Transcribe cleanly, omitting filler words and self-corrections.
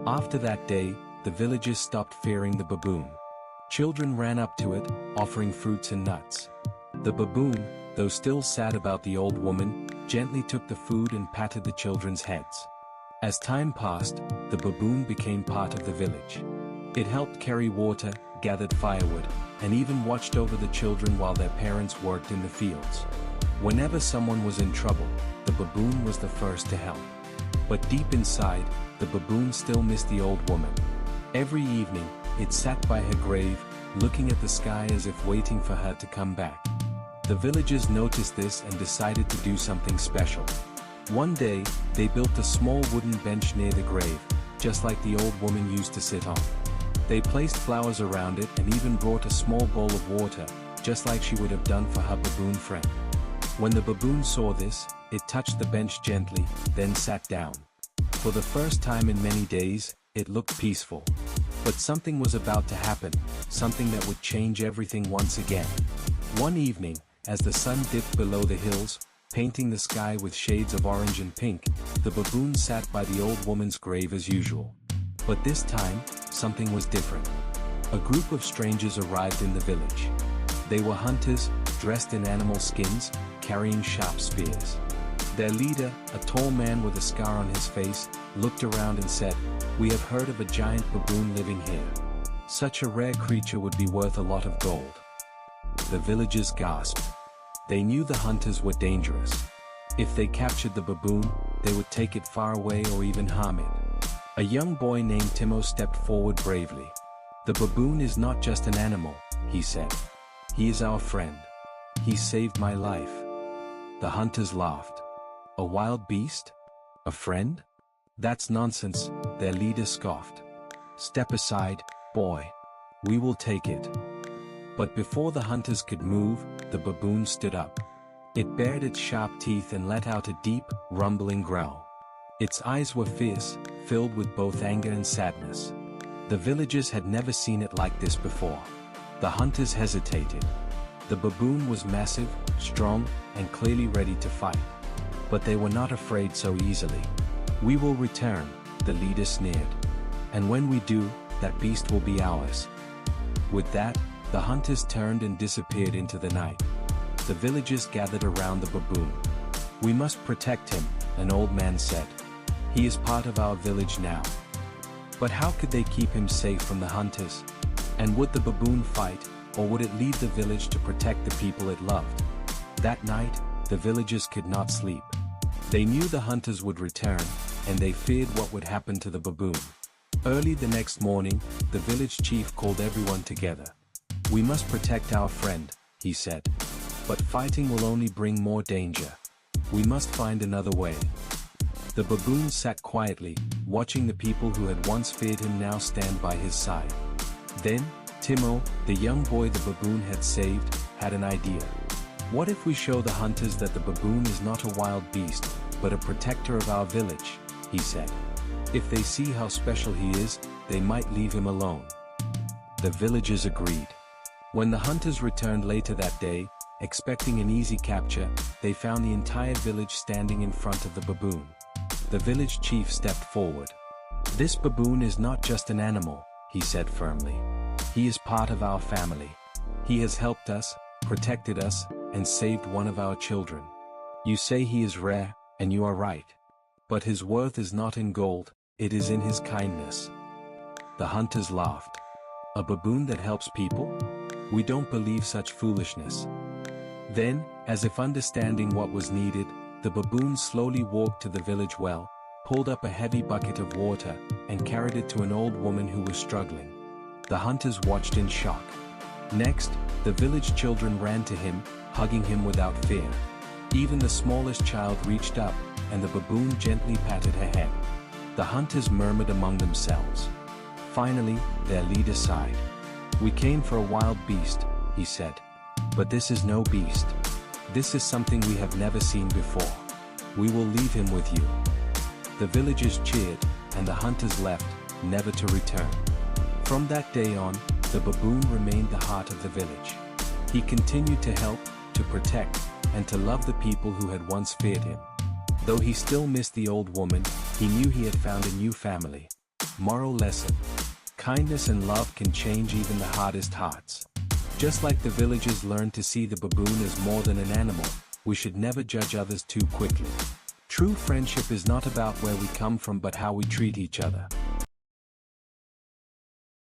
After that day, the villagers stopped fearing the baboon. Children ran up to it, offering fruits and nuts. The baboon, though still sad about the old woman, gently took the food and patted the children's heads. As time passed, the baboon became part of the village. It helped carry water, gathered firewood, and even watched over the children while their parents worked in the fields. Whenever someone was in trouble, the baboon was the first to help. But deep inside, the baboon still missed the old woman. Every evening, it sat by her grave, looking at the sky as if waiting for her to come back. The villagers noticed this and decided to do something special. One day, they built a small wooden bench near the grave, just like the old woman used to sit on. They placed flowers around it and even brought a small bowl of water, just like she would have done for her baboon friend. When the baboon saw this, it touched the bench gently, then sat down. For the first time in many days, it looked peaceful. But something was about to happen, something that would change everything once again. One evening, as the sun dipped below the hills, painting the sky with shades of orange and pink, the baboon sat by the old woman's grave as usual. But this time, something was different. A group of strangers arrived in the village. They were hunters, dressed in animal skins, carrying sharp spears. Their leader, a tall man with a scar on his face, looked around and said, "We have heard of a giant baboon living here. Such a rare creature would be worth a lot of gold." The villagers gasped. They knew the hunters were dangerous. If they captured the baboon, they would take it far away or even harm it. A young boy named Timo stepped forward bravely. "The baboon is not just an animal," he said. "He is our friend. He saved my life." The hunters laughed. "A wild beast? A friend? That's nonsense," their leader scoffed. "Step aside, boy. We will take it." But before the hunters could move, the baboon stood up. It bared its sharp teeth and let out a deep, rumbling growl. Its eyes were fierce, filled with both anger and sadness. The villagers had never seen it like this before. The hunters hesitated. The baboon was massive, strong, and clearly ready to fight. But they were not afraid so easily. "We will return," the leader sneered. "And when we do, that beast will be ours." With that, the hunters turned and disappeared into the night. The villagers gathered around the baboon. "We must protect him," an old man said. "He is part of our village now." But how could they keep him safe from the hunters? And would the baboon fight, or would it leave the village to protect the people it loved? That night, the villagers could not sleep. They knew the hunters would return, and they feared what would happen to the baboon. Early the next morning, the village chief called everyone together. "We must protect our friend," he said. "But fighting will only bring more danger. We must find another way." The baboon sat quietly, watching the people who had once feared him now stand by his side. Then, Timo, the young boy the baboon had saved, had an idea. "What if we show the hunters that the baboon is not a wild beast, but a protector of our village?" he said. "If they see how special he is, they might leave him alone." The villagers agreed. When the hunters returned later that day, expecting an easy capture, they found the entire village standing in front of the baboon. The village chief stepped forward. "This baboon is not just an animal," he said firmly. "He is part of our family. He has helped us, protected us, and saved one of our children. You say he is rare, and you are right. But his worth is not in gold, it is in his kindness." The hunters laughed. "A baboon that helps people? We don't believe such foolishness." Then, as if understanding what was needed, the baboon slowly walked to the village well, pulled up a heavy bucket of water, and carried it to an old woman who was struggling. The hunters watched in shock. Next, the village children ran to him, hugging him without fear. Even the smallest child reached up, and the baboon gently patted her head. The hunters murmured among themselves. Finally, their leader sighed. "We came for a wild beast," he said. "But this is no beast. This is something we have never seen before. We will leave him with you." The villagers cheered, and the hunters left, never to return. From that day on, the baboon remained the heart of the village. He continued to help, to protect, and to love the people who had once feared him. Though he still missed the old woman, he knew he had found a new family. Moral lesson. Kindness and love can change even the hardest hearts. Just like the villagers learned to see the baboon as more than an animal, we should never judge others too quickly. True friendship is not about where we come from but how we treat each other.